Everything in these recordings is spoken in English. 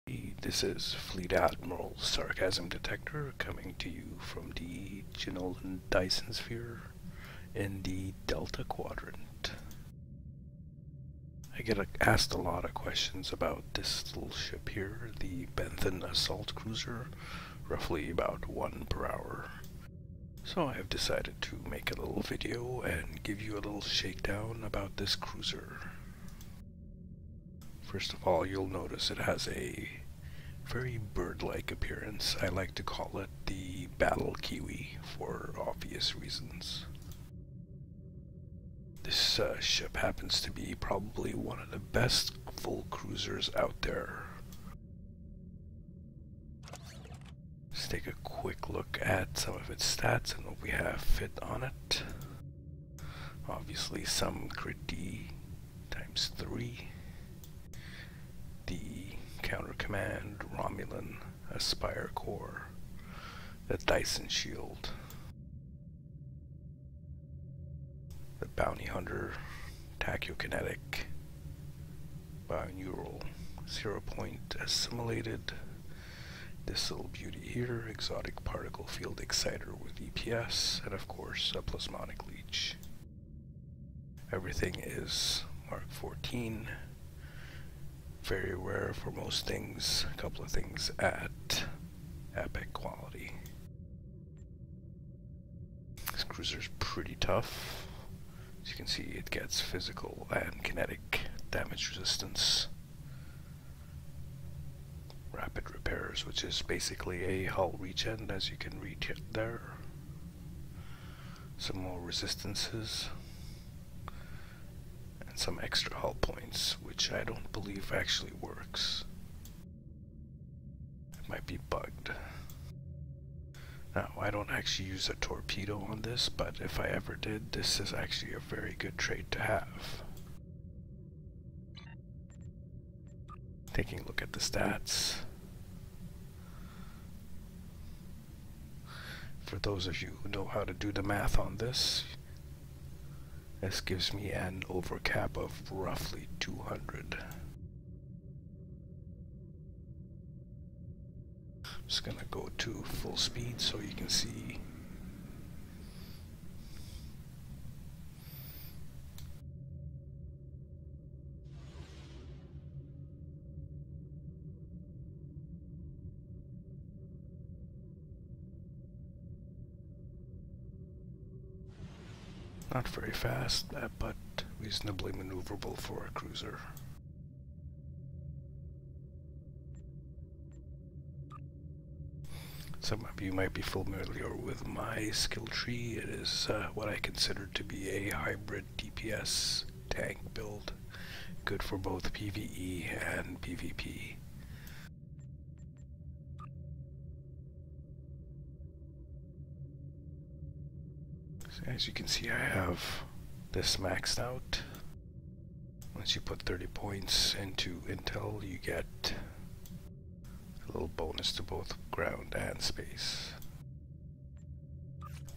This is Fleet Admiral Sarcasm Detector coming to you from the Janolan Dyson Sphere in the Delta Quadrant. I get asked a lot of questions about this little ship here, the Benthan Assault Cruiser, roughly about 1 per hour. So I've decided to make a little video and give you a little shakedown about this cruiser. First of all, you'll notice it has a very bird-like appearance. I like to call it the Battle Kiwi for obvious reasons. This ship happens to be probably one of the best full cruisers out there. Let's take a quick look at some of its stats and what we have fit on it. Obviously some crit D times 3. The Counter Command, Romulan, Aspire Core, the Dyson Shield, the Bounty Hunter, Tachyokinetic, Binaural, 0-point assimilated, this little beauty here, Exotic Particle Field Exciter with EPS, and of course a Plasmonic Leech. Everything is Mark 14. Very rare for most things, a couple of things at epic quality. This cruiser's pretty tough. As you can see, it gets physical and kinetic damage resistance. Rapid repairs, which is basically a hull regen, as you can read there. Some more resistances. And some extra hull points, which I don't believe actually works. It might be bugged. Now, I don't actually use a torpedo on this, but if I ever did, this is actually a very good trait to have. Taking a look at the stats. For those of you who know how to do the math on this gives me an overcap of roughly 200. I'm just gonna go to full speed so you can see. Not very fast, but reasonably maneuverable for a cruiser. Some of you might be familiar with my skill tree. It is what I consider to be a hybrid DPS tank build, good for both PvE and PvP. So as you can see, I have this maxed out. Once you put 30 points into Intel, you get a little bonus to both ground and space.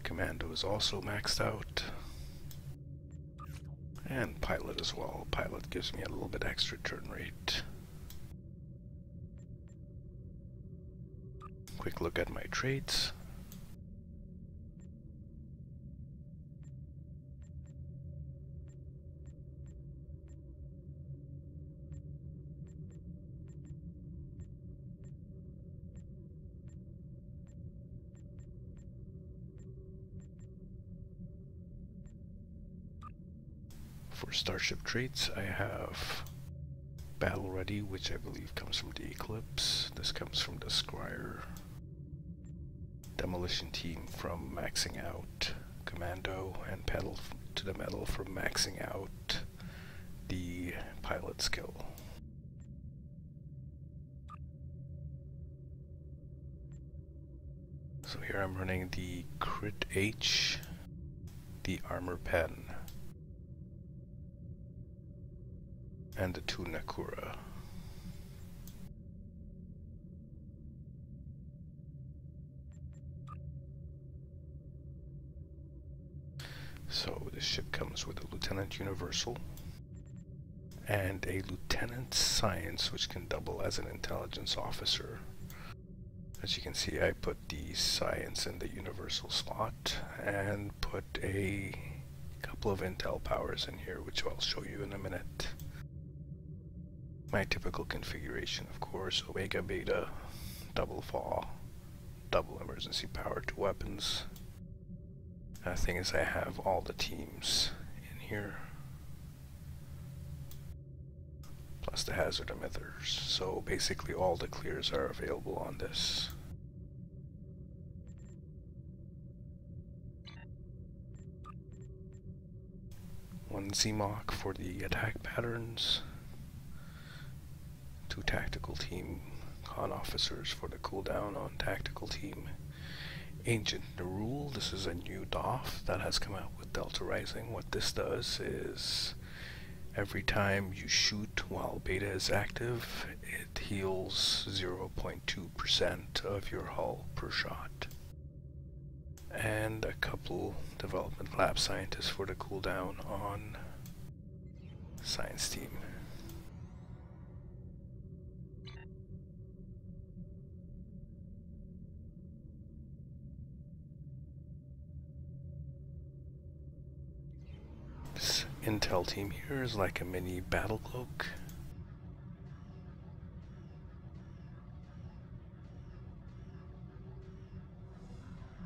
Commando is also maxed out. And Pilot as well. Pilot gives me a little bit extra turn rate. Quick look at my traits. For Starship traits, I have Battle Ready, which I believe comes from the Eclipse. This comes from the Scryer. Demolition Team from maxing out Commando, and Pedal to the Metal from maxing out the Pilot skill. So here I'm running the Crit H, the Armor Pen, and the 2 Nakura. So this ship comes with a Lieutenant Universal and a Lieutenant Science, which can double as an intelligence officer. As you can see, I put the Science in the universal slot and put a couple of intel powers in here, which I'll show you in a minute. My typical configuration, of course: Omega Beta, double fall, double emergency power to weapons. Thing is, I have all the teams in here, plus the hazard emitters, so basically all the clears are available on this. One ZMOC for the attack patterns, 2 tactical team con officers for the cooldown on tactical team. Ancient Rule, this is a new DOF that has come out with Delta Rising. What this does is every time you shoot while beta is active, it heals 0.2% of your hull per shot. And a couple development lab scientists for the cooldown on science team. This intel team here is like a mini battle cloak.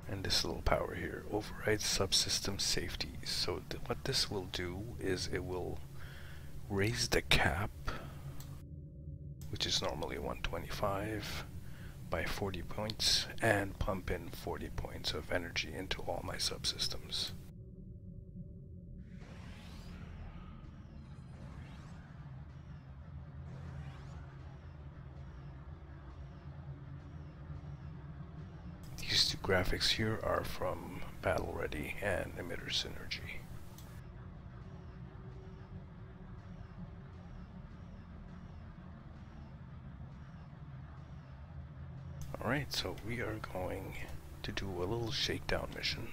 And this little power here overrides subsystem safeties. So what this will do is it will raise the cap, which is normally 125, by 40 points, and pump in 40 points of energy into all my subsystems. These 2 graphics here are from Battle Ready and Emitter Synergy. Alright, so we are going to do a little shakedown mission.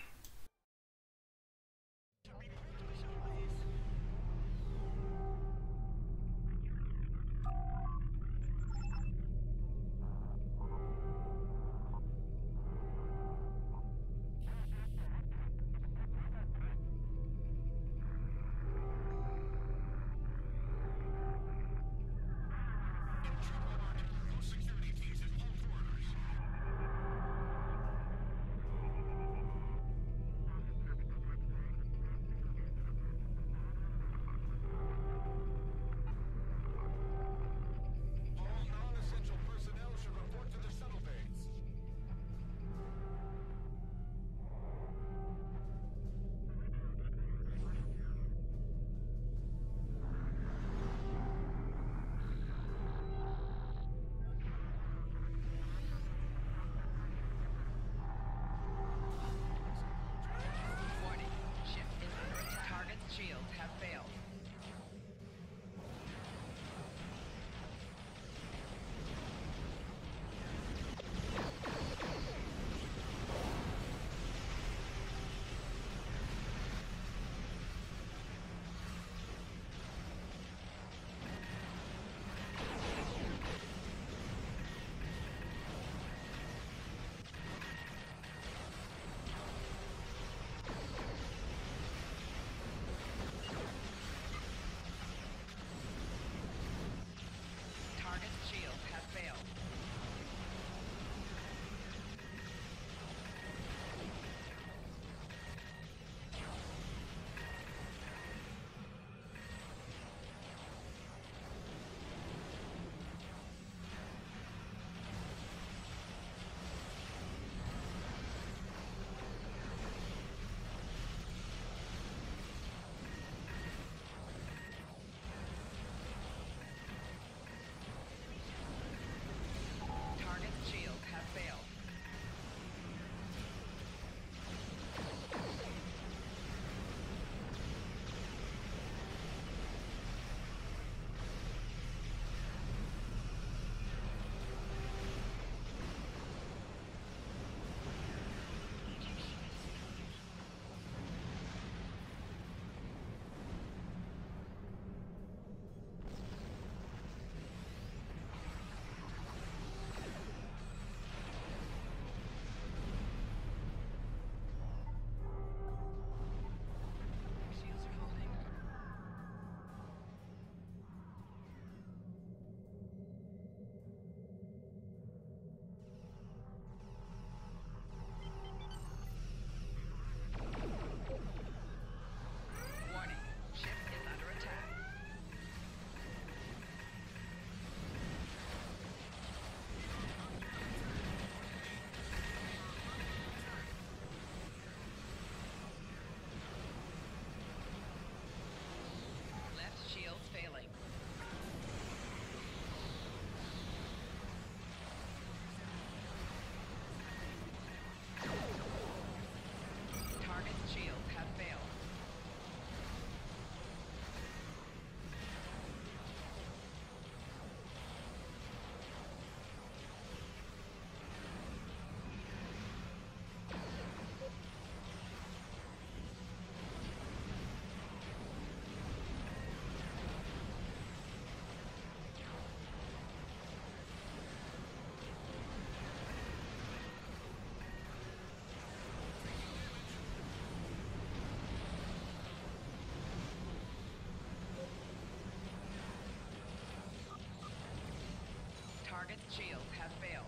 shields have failed.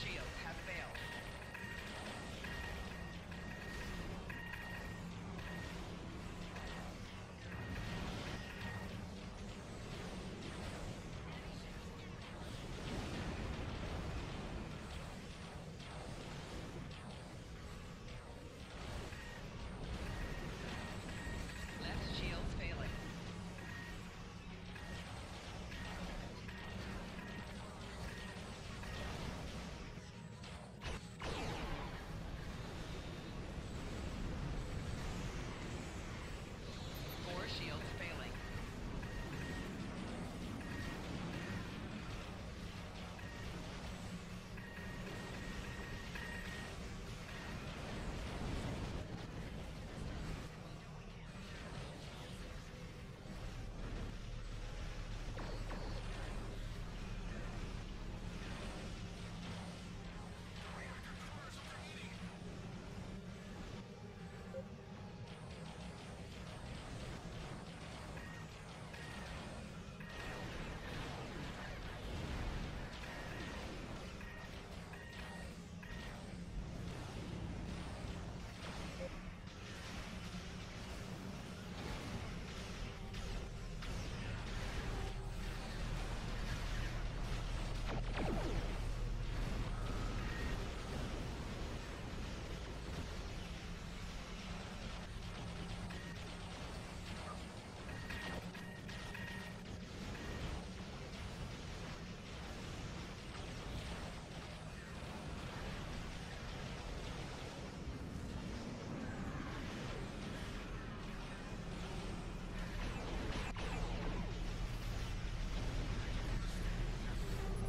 Shields have failed. Left shields failing. Shields failing.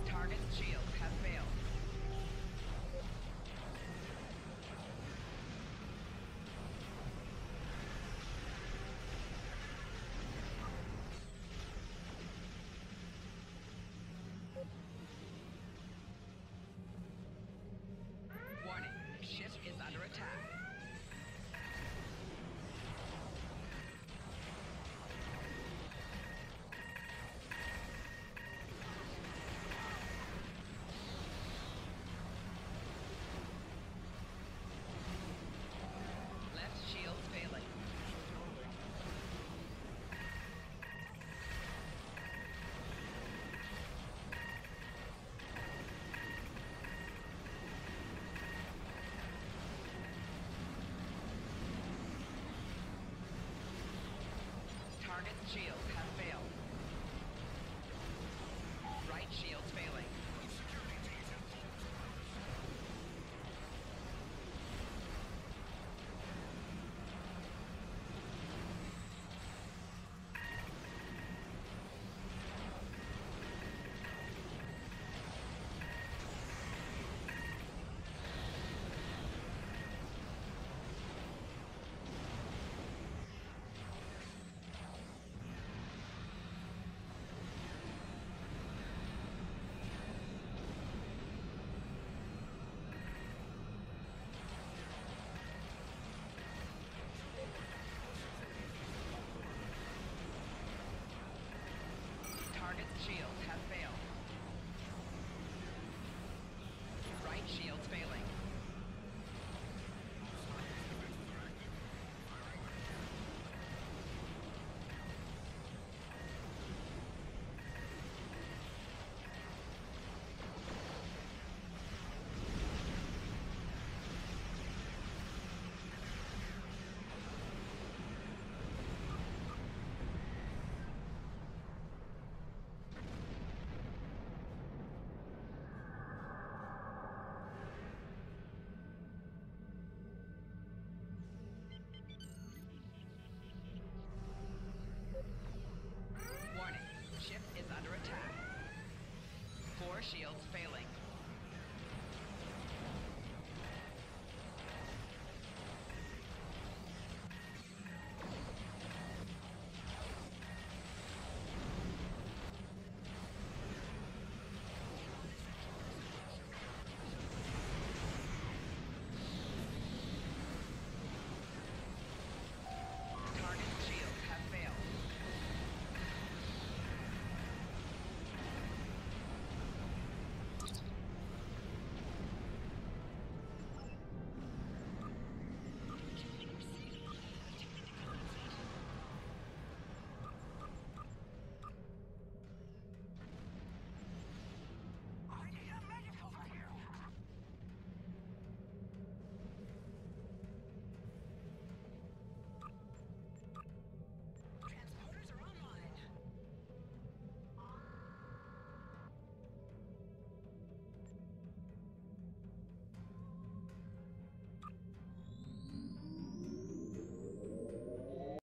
Target's shields have failed. Warning, ship is under attack. Shields failing. Target's shields have failed. Right shields failing. shields failing.